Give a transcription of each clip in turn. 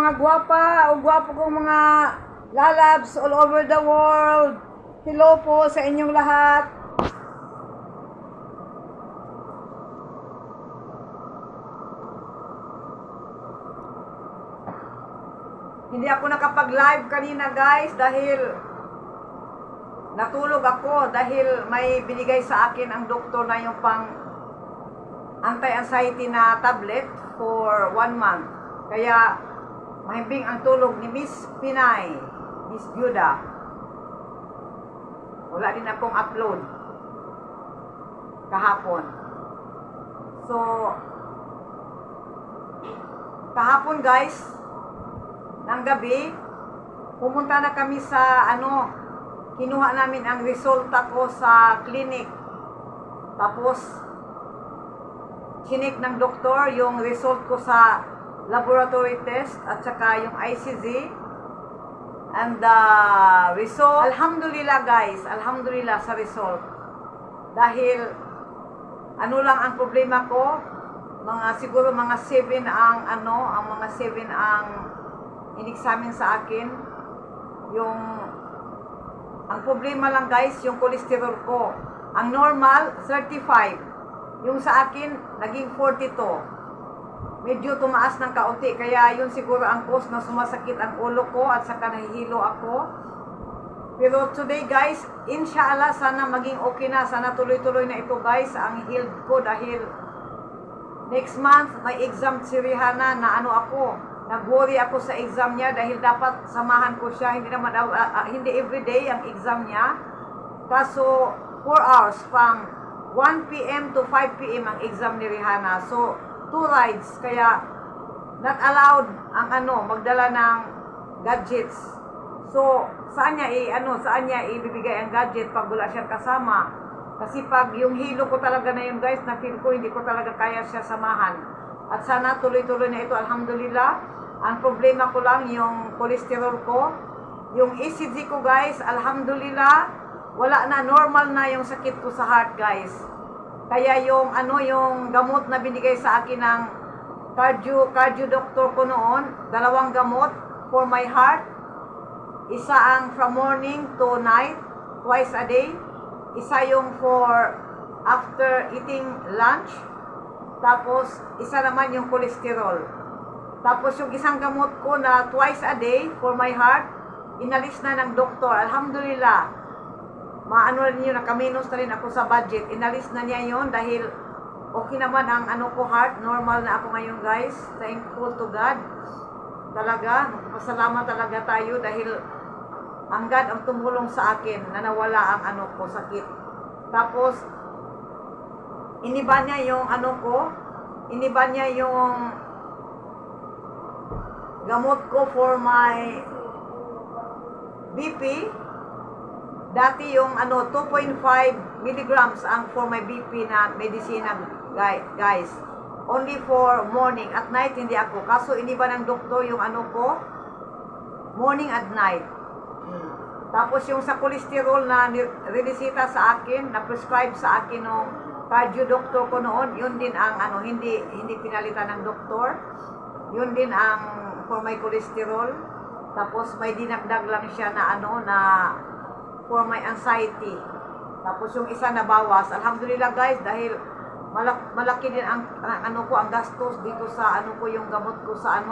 mga gwapa o gwapo kong mga lalabs all over the world. Hello po sa inyong lahat. Hindi ako nakapag-live kanina guys dahil natulog ako dahil may binigay sa akin ang doktor na yung pang anti-anxiety na tablet for 1 month. Kaya mahimbing ang tulog ni Miss Pinay, Miss Buda. Wala din akong upload kahapon. So, kahapon guys, ng gabi, pumunta na kami sa kinuha namin ang resulta ko sa clinic. Tapos, chinik ng doktor yung result ko sa laboratory test at saka yung ICG. And the result, alhamdulillah guys, alhamdulillah sa result. Dahil, lang ang problema ko, siguro mga 7 ang mga 7 ang in-examine sa akin. Ang problema lang guys, yung cholesterol ko. Ang normal, 35. Yung sa akin, naging 42. Medyo tumaas ng kaunti. Kaya yun siguro ang cause na sumasakit ang ulo ko at saka nahihilo ako. Pero today guys, inshallah sana maging okay na. Sana tuloy-tuloy na ito guys, ang healed ko dahil next month may exam si Rihanna na ako. Nag-worry ako sa exam niya dahil dapat samahan ko siya. Hindi naman, hindi everyday ang exam niya. Kaso, 4 hours from 1 p.m. to 5 p.m. ang exam ni Rihanna. So, 2 rides. Kaya, not allowed ang magdala ng gadgets. So, saan niya ibibigay ang gadget pag wala siyang kasama? Kasi pag yung hilo ko talaga na yun guys, na feel ko, hindi ko talaga kaya siya samahan. At sana tuloy-tuloy na ito, alhamdulillah. Ang problema ko lang yung cholesterol ko. Yung ECG ko guys, alhamdulillah, wala na, normal na yung sakit ko sa heart guys. Kaya yung gamot na binigay sa akin ng cardio doctor ko noon, 2 gamot for my heart. Isa ang from morning to night, twice a day. Isa yung for after eating lunch. Tapos, isa naman yung cholesterol. Tapos, yung isang gamot ko na twice a day for my heart, inalis na ng doktor. Alhamdulillah. Nakaminos na rin ako sa budget. Inalis na niya yon dahil okay naman ang heart. Normal na ako ngayon guys. Thankful to God. Talaga, magpasalamat talaga tayo dahil ang God ang tumulong sa akin na nawala ang sakit. Tapos, iniba niya yung iniba niya yung gamot ko for my BP. Dati yung 2.5 milligrams ang for my BP na medisina guys. Only for morning. At night hindi ako. Kaso iniba ng doktor yung ko, morning at night. Tapos yung sa cholesterol na rinisita sa akin, na prescribe sa akin ng cardio doctor ko noon, yun din ang hindi pinalitan ng doktor. Yun din ang for my cholesterol. Tapos may dinagdag lang siya na na for my anxiety. Tapos yung isa na bawas. Alhamdulillah guys, dahil malaki din ang ko ang gastos dito sa ko yung gamot ko sa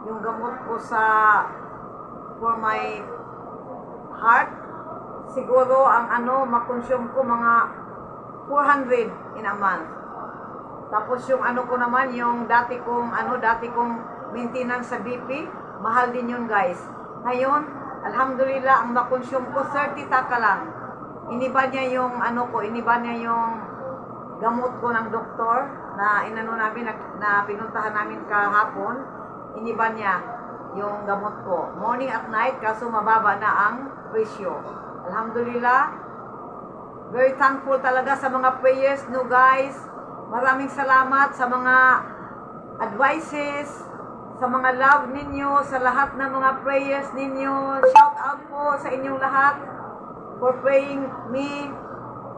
yung gamot ko sa for my heart. Siguro ang makonsume ko mga 400 in a month. Tapos yung ko naman, yung dati kong maintenance sa BP, mahal din yun guys. Ngayon, alhamdulillah, ang makonsume ko 30 taka lang. Iniba niya yung iniba niya yung gamot ko ng doktor na na pinuntahan namin kahapon. Iniba niya yung gamot ko. Morning at night, kaso mababa na ang presyo. Alhamdulillah, very thankful talaga sa mga prayers no guys. Maraming salamat sa mga advices, sa mga love ninyo, sa lahat ng mga prayers ninyo. Shout out po sa inyong lahat for praying me.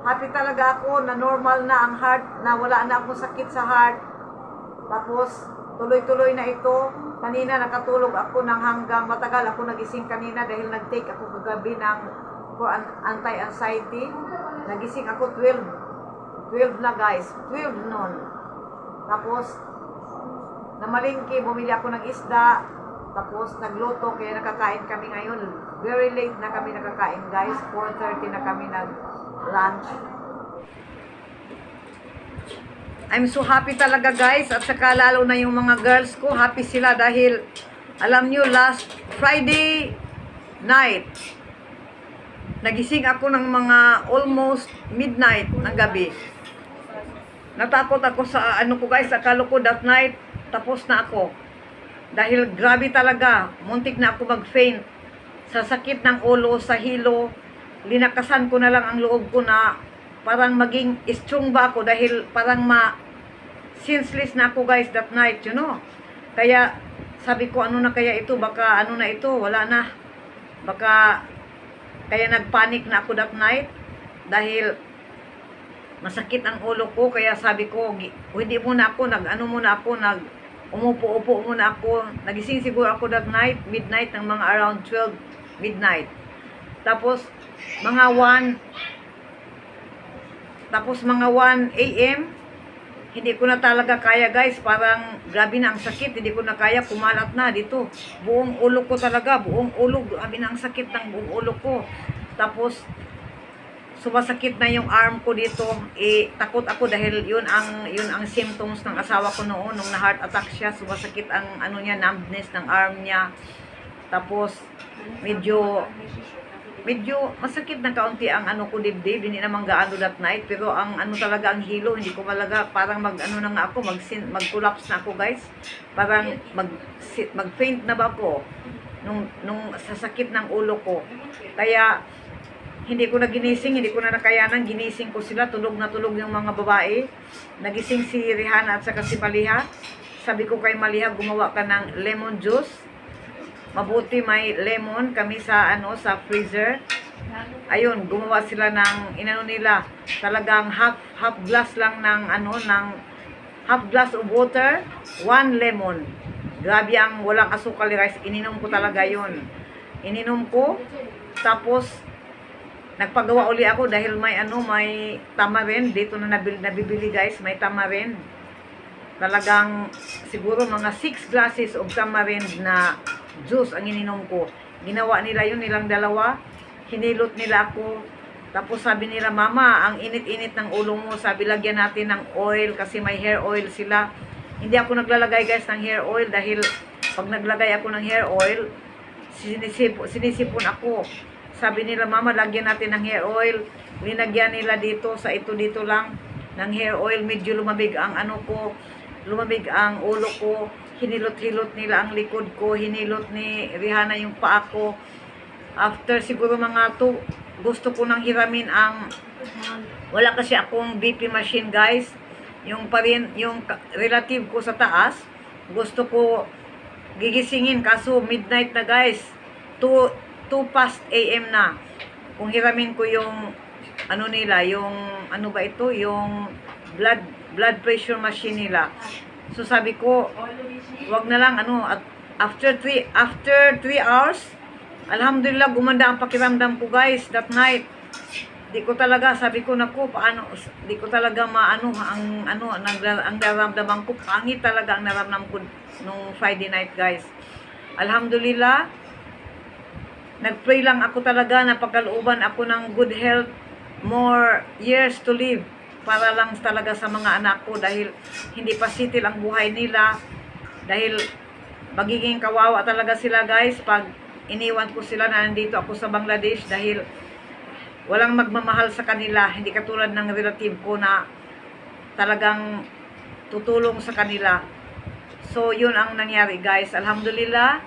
Happy talaga ako na normal na ang heart, na wala na akong sakit sa heart. Tapos, tuloy-tuloy na ito. Kanina nakatulog ako ng hanggang matagal ako nagising kanina dahil nag-take ako kagabi ng for anti-anxiety. Nagising ako 12 na guys, 12 noon. Tapos namalingki, bumili ako ng isda. Tapos nagluto, kaya nakakain kami ngayon. Very late na kami nakakain guys, 4:30 na kami nag-lunch. I'm so happy talaga guys, at saka lalo na yung mga girls ko, happy sila dahil alam nyo, last Friday night, nagising ako ng mga almost midnight ng gabi. Natakot ako sa ano ko guys, akala ko that night, tapos na ako. Dahil grabe talaga, muntik na ako mag-faint. Sa sakit ng ulo, sa hilo, linakasan ko na lang ang loob ko na parang maging strong ba ako dahil parang senseless na ako guys that night, you know. Kaya sabi ko, ano na kaya ito, baka ano na ito, wala na. Baka kaya nagpanik na ako that night dahil masakit ang ulo ko. Kaya sabi ko, hindi muna ako, umupo-upo muna ako. Nagising siguro ako that night, midnight, ng mga around 12 midnight. Tapos mga 1 a.m. hindi ko na talaga kaya guys, parang grabe na ang sakit, hindi ko na kaya, kumalat na dito. Buong ulo ko talaga, buong ulo, grabe na ang sakit ng buong ulo ko. Tapos sumasakit na yung arm ko dito. Takot ako dahil yun ang symptoms ng asawa ko noon nung na-heart attack siya. Sumasakit ang numbness ng arm niya. Tapos medyo masakit na kaunti ang ko dibdib, hindi naman gaano that night, pero ang talaga ang hilo, hindi ko malaga, parang mag-collapse na ako guys. Parang mag-faint na ba ako nung sasakit ng ulo ko. Kaya hindi ko na ginising, hindi ko na nakayanan, ginising ko sila, tulog na tulog yung mga babae. Nagising si Rihanna at saka si Maliha. Sabi ko kay Maliha, gumawa ka ng lemon juice. Mabuti may lemon kami sa sa freezer. Ayun, gumawa sila ng nila, talagang half glass lang ng half glass of water, 1 lemon. Grabe ang walang asukal guys. Ininom ko talaga 'yon. Ininom ko, tapos nagpagawa uli ako dahil may tamarind dito na nabibili guys, may tamarind. Talagang siguro mga 6 glasses of tamarind na juice ang ininom ko. Ginawa nila yun, nilang dalawa. Hinilot nila ako. Tapos sabi nila, Mama, ang init-init ng ulo mo. Sabi, lagyan natin ng oil kasi may hair oil sila. Hindi ako naglalagay guys ng hair oil dahil pag naglagay ako ng hair oil, sinisipon ako. Sabi nila, Mama, lagyan natin ng hair oil. Linagyan nila dito, sa dito lang ng hair oil. Medyo lumamig ang lumamig ang ulo ko. Hinilot-hilot nila ang likod ko, hinilot ni Rihanna yung paa ko. After siguro mga 2, gusto ko nang hiramin wala kasi akong BP machine guys. Yung relative ko sa taas, gusto ko gigisingin, kaso midnight na guys. 2 past AM na. Kung hiramin ko yung nila, yung yung blood pressure machine nila. So sabi ko, wag na lang after 3 hours, alhamdulillah gumanda ang pakiramdam ko guys that night. Di ko talaga, sabi ko naku, di ko talaga ang naramdaman ko, pangit talaga ang naramdaman ko nung Friday night guys. Alhamdulillah, nagpray lang ako talaga na pagkalooban ako ng good health, more years to live, para lang talaga sa mga anak ko dahil hindi pa settle ang buhay nila. Dahil magiging kawawa talaga sila guys pag iniwan ko sila na nandito ako sa Bangladesh dahil walang magmamahal sa kanila. Hindi katulad ng relative ko na talagang tutulong sa kanila. So yun ang nangyari guys. Alhamdulillah,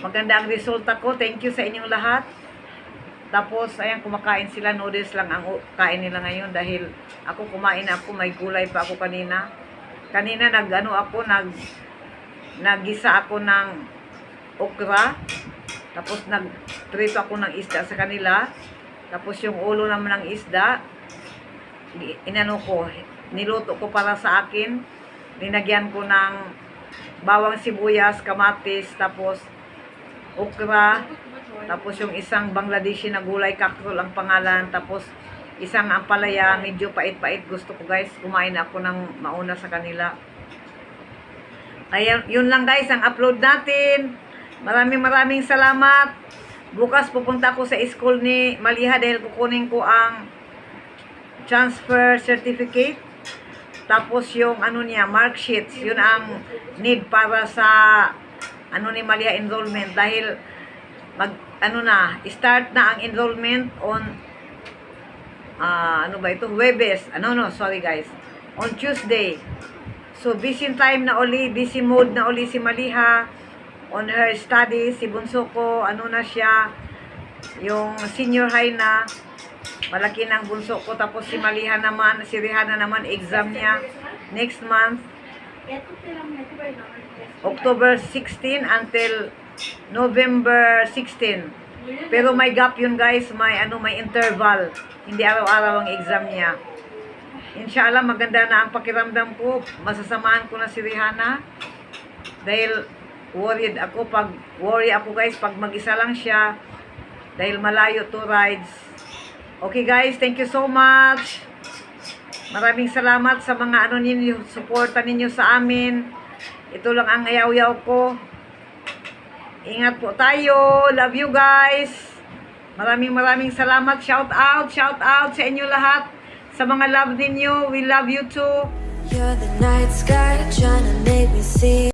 maganda ang resulta ko. Thank you sa inyong lahat. Tapos, ayan, kumakain sila. Noodles lang ang kain nila ngayon dahil ako kumain ako. May gulay pa ako kanina. Kanina naggisa ako ng okra. Tapos nagprito ako ng isda sa kanila. Tapos yung ulo naman ng isda, niluto ko para sa akin. Linagyan ko ng bawang sibuyas, kamatis, tapos okra, tapos yung isang Bangladeshi na gulay, kakrol ang pangalan, tapos isang ampalaya, medyo pait-pait. Gusto ko guys, kumain ako ng mauna sa kanila. Kaya yun lang guys ang upload natin. Maraming salamat. Bukas pupunta ako sa school ni Maliha dahil kukunin ko ang transfer certificate. Tapos yung ano niya, mark sheets, yun ang need para sa ano ni Maliha enrollment dahil start na ang enrollment on ano ba ito? Huwebes. Sorry guys. On Tuesday. So busy time na uli, busy mode na uli si Maliha on her studies. Si bunso ko, na siya, yung senior high na. Malaki ng bunso ko. Tapos si Maliha naman, si Rihanna naman, exam niya next month. October 16 until November 16. Pero may gap yun guys, may interval. Hindi araw-araw ang exam niya. Inshallah, maganda na ang pakiramdam ko. Masasamahan ko na si Rihanna. Dahil worry ako guys pag mag-isa lang siya. Dahil malayo to rides. Okay guys, thank you so much. Maraming salamat sa mga ninyo, suporta ninyo sa amin. Ito lang ang ayaw-yaw ko. Ingat po tayo. Love you guys. Maraming salamat. Shout out sa inyo lahat. Sa mga love ninyo, we love you too. You're the night sky trying to make me see